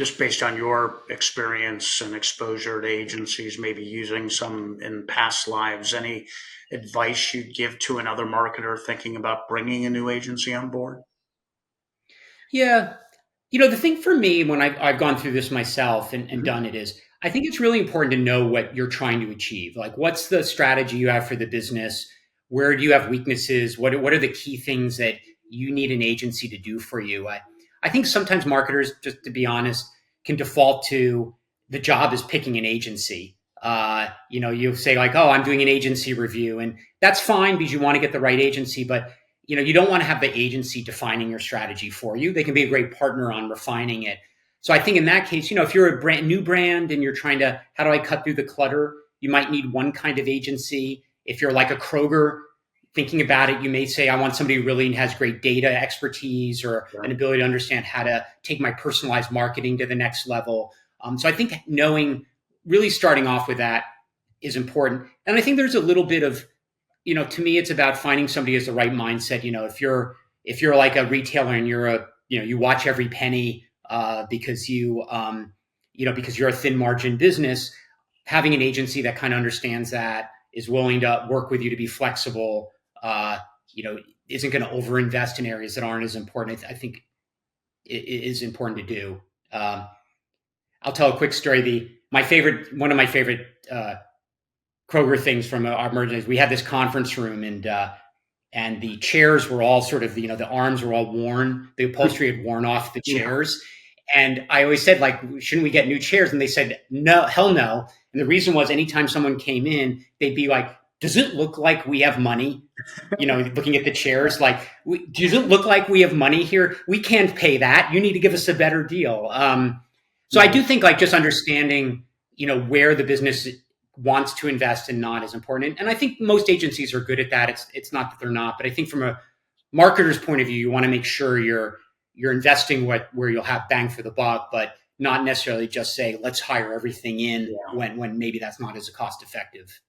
just based on your experience and exposure to agencies, maybe using some in past lives, any advice you'd give to another marketer thinking about bringing a new agency on board? Yeah. The thing for me when I've gone through this myself and Hmm. done it is I think it's really important to know what you're trying to achieve. Like, what's the strategy you have for the business? Where do you have weaknesses? What are the key things that you need an agency to do for you? I think sometimes marketers, just to be honest, can default to the job is picking an agency. You say like, oh, I'm doing an agency review, and that's fine because you want to get the right agency, but you don't want to have the agency defining your strategy for you. They can be a great partner on refining it. So I think in that case, if you're a brand new brand and you're trying to, how do I cut through the clutter? You might need one kind of agency. If you're like a Kroger, thinking about it, you may say, I want somebody who really has great data expertise or an Right. ability to understand how to take my personalized marketing to the next level. So I think knowing, really starting off with that is important. And I think there's a little bit of, to me, it's about finding somebody who has the right mindset. If you're like a retailer and you watch every penny because because you're a thin margin business, having an agency that kind of understands that is willing to work with you to be flexible, uh, you know, isn't going to overinvest in areas that aren't as important. I think it is important to do. Um, I'll tell a quick story. One of my favorite Kroger things from our merger, we had this conference room, and the chairs were all sort of, the arms were all worn. The upholstery had worn off the Yeah. chairs. And I always said, like, shouldn't we get new chairs? And they said, no, hell no. And the reason was anytime someone came in, they'd be like, does it look like we have money? Looking at the chairs, like, does it look like we have money here? We can't pay that. You need to give us a better deal. So I do Nice. think like just understanding, where the business wants to invest and not is important. And I think most agencies are good at that. It's not that they're not, but I think from a marketer's point of view, you want to make sure you're investing where you'll have bang for the buck, but not necessarily just say let's hire everything in Yeah. when maybe that's not as cost effective.